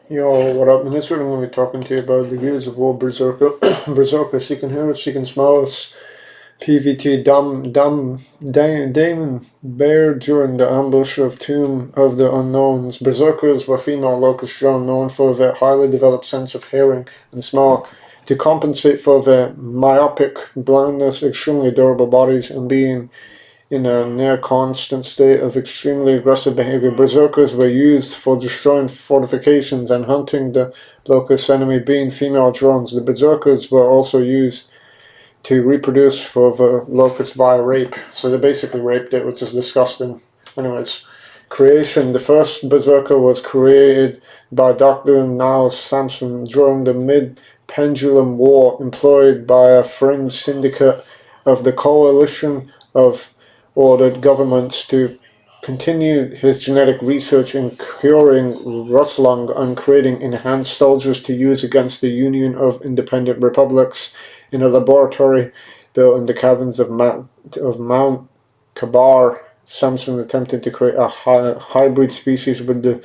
Yo, what up? In this video, I'm going to be talking to you about the Gears of War Berserker. Berserker, she can hear us, she can smell us. PVT Damon Bear during the ambush of Tomb of the Unknowns. Berserkers were female locust drone known for their highly developed sense of hearing and smell. To compensate for their myopic blindness, extremely durable bodies, and being in a near constant state of extremely aggressive behavior, berserkers were used for destroying fortifications and hunting the locust enemy, being female drones. The berserkers were also used to reproduce for the locust via rape. So they basically raped it, which is disgusting. Anyways, creation. The first berserker was created by Dr. Niles Sampson during the mid-pendulum war, employed by a fringe syndicate of the coalition of ordered governments to continue his genetic research in curing Ruslung and creating enhanced soldiers to use against the Union of Independent Republics in a laboratory built in the caverns of Mount Kabar. Samson attempted to create a hybrid species with the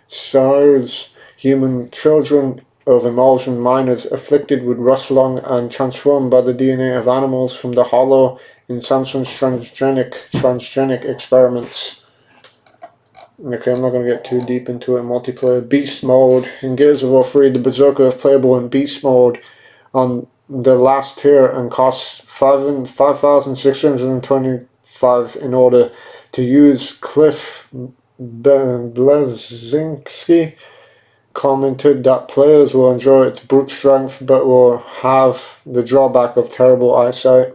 SARS human children of emulsion miners afflicted with Ruslung and transformed by the DNA of animals from the hollow in Samson's transgenic experiments. Okay, I'm not going to get too deep into it. Multiplayer Beast Mode. In Gears of War 3, the Berserker is playable in Beast Mode on the last tier and costs 5,625 in order to use. Cliff Bleszinski commented that players will enjoy its brute strength but will have the drawback of terrible eyesight.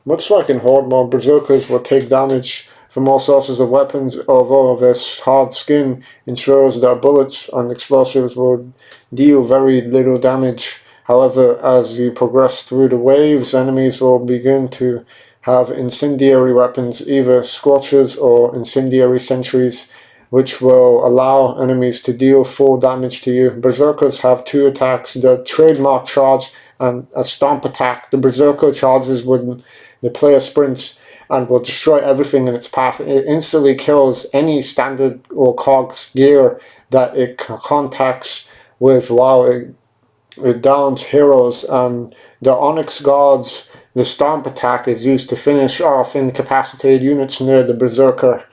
Much like in Horde mode, berserkers will take damage from all sources of weapons, although their hard skin ensures that bullets and explosives will deal very little damage. However, as you progress through the waves, enemies will begin to have incendiary weapons, either scorchers or incendiary sentries, which will allow enemies to deal full damage to you. Berserkers have two attacks, the trademark charge and a stomp attack. The berserker charges when the player sprints and will destroy everything in its path. It instantly kills any standard or cogs gear that it contacts with while it downs heroes. And the Onyx Gods, the stomp attack is used to finish off incapacitated units near the berserker.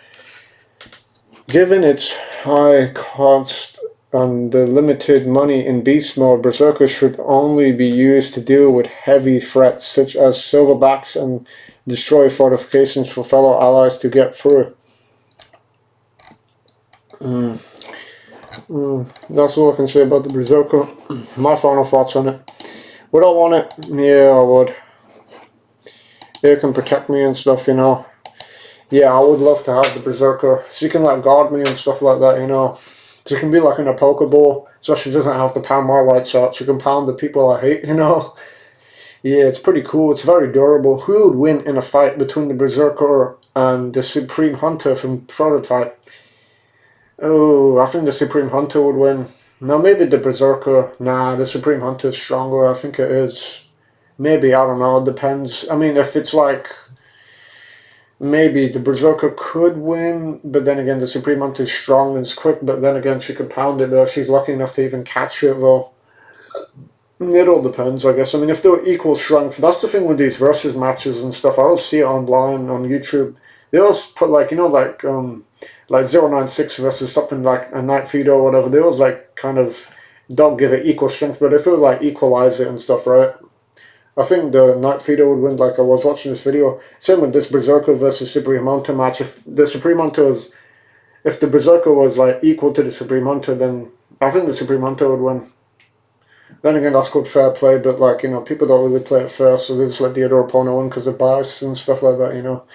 Given its high cost and the limited money in beast mode, berserkers should only be used to deal with heavy threats such as silverbacks and destroy fortifications for fellow allies to get through. That's all I can say about the berserker. My final thoughts on it. Would I want it? Yeah, I would. It can protect me and stuff, you know. Yeah, I would love to have the berserker. She can like guard me and stuff like that, you know. She can be like in a Pokeball, so she doesn't have to pound my lights out. She can pound the people I hate, you know. Yeah, it's pretty cool. It's very durable. Who would win in a fight between the berserker and the Supreme Hunter from Prototype? Oh, I think the Supreme Hunter would win. No, maybe the berserker. Nah, the Supreme Hunter is stronger. I think it is. Maybe, I don't know. It depends. I mean, if it's like maybe the berserker could win, but then again the Supreme Hunter is strong and it's quick, but then again she could pound it, but if she's lucky enough to even catch it, well, it all depends, I guess. I mean, if they're equal strength, that's the thing with these versus matches and stuff. I always see it online on YouTube. They always put like, you know, like 096 versus something like a Night Feeder or whatever. They always like kind of don't give it equal strength, but if it like equalize it and stuff, right? I think the Night Feeder would win. Like I was watching this video. Same with this Berserker versus Supreme Hunter match. If the Supreme Hunter was, if the Berserker was like equal to the Supreme Hunter, then I think the Supreme Hunter would win. Then again, that's good fair play, but like, you know, people don't really play it fair, so they just let the other opponent win because of bias and stuff like that, you know.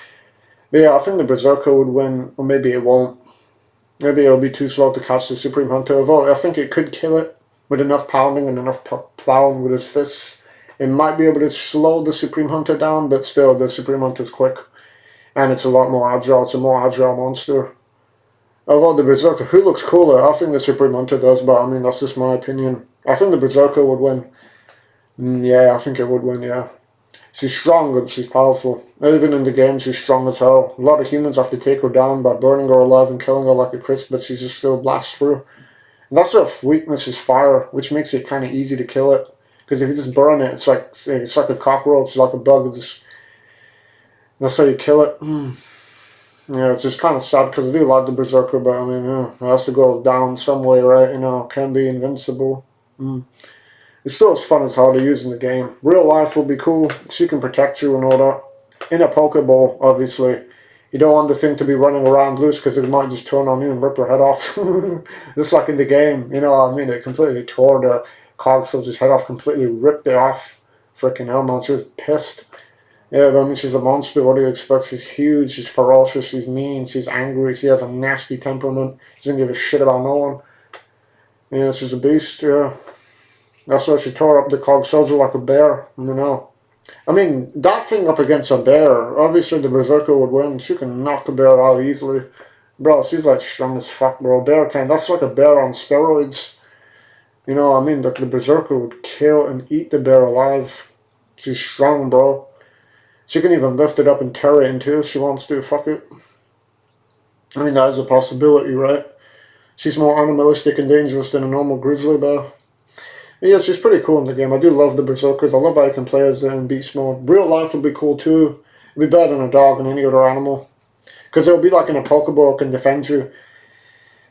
But yeah, I think the Berserker would win, or maybe it won't. Maybe it'll be too slow to catch the Supreme Hunter. Although I think it could kill it with enough pounding and enough plowing with his fists. It might be able to slow the Supreme Hunter down, but still, the Supreme Hunter's quick. And it's a lot more agile. It's a more agile monster. Although the Berserker, who looks cooler? I think the Supreme Hunter does, but I mean, that's just my opinion. I think the Berserker would win. Yeah, I think it would win, yeah. She's strong and she's powerful. Even in the game, she's strong as hell. A lot of humans have to take her down by burning her alive and killing her like a crisp, but she just still blasts through. And that's their weakness is fire, which makes it kind of easy to kill it. Because if you just burn it, it's like a cockroach, it's like a bug. That's how you kill it. Yeah, it's just kind of sad because I do like the berserker, but I mean, it has to go down some way, right? Can be invincible. It's still as fun as how to use in the game. Real life would be cool. She can protect you and all that. In a Pokeball, obviously. You don't want the thing to be running around loose because it might just turn on you and rip your head off. Just like in the game, you know what I mean? It completely tore the Cogsold's head off, completely ripped it off. Freaking hell, man. She was pissed. Yeah, but I mean, she's a monster. What do you expect? She's huge, she's ferocious, she's mean, she's angry, she has a nasty temperament. She doesn't give a shit about no one. Yeah, she's a beast, yeah. That's why she tore up the Cog Soldier like a bear, I mean, that thing up against a bear, obviously the Berserker would win. She can knock a bear out easily. Bro, she's like strong as fuck, bro. That's like a bear on steroids. You know what I mean? Like the Berserker would kill and eat the bear alive. She's strong, bro. She can even lift it up and tear it in two if she wants to. Fuck it. I mean, that is a possibility, right? She's more animalistic and dangerous than a normal grizzly bear. But yeah, she's pretty cool in the game. I do love the berserkers. I love how you can play as in beast mode. Real life would be cool too. It'd be better than a dog and any other animal. Because it'll be like in a Pokeball, it can defend you.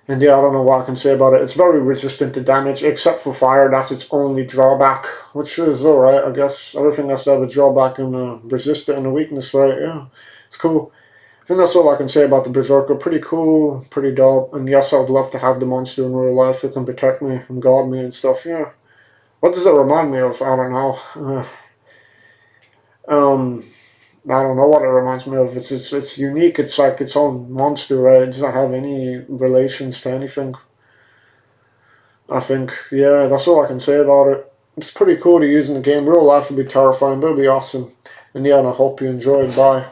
And yeah, I don't know what I can say about it. It's very resistant to damage, except for fire. That's its only drawback, which is alright, I guess. Everything has to have a drawback and resist it and a weakness, right? Yeah, it's cool. I think that's all I can say about the Berserker. Pretty cool, pretty dope. And yes, I would love to have the monster in real life. It can protect me and guard me and stuff, yeah. What does it remind me of? I don't know. I don't know what it reminds me of. It's unique. It's like its own monster, right? It doesn't have any relations to anything. I think, yeah, that's all I can say about it. It's pretty cool to use in the game. Real life would be terrifying, but it'll be awesome. And yeah, and I hope you enjoyed. Bye.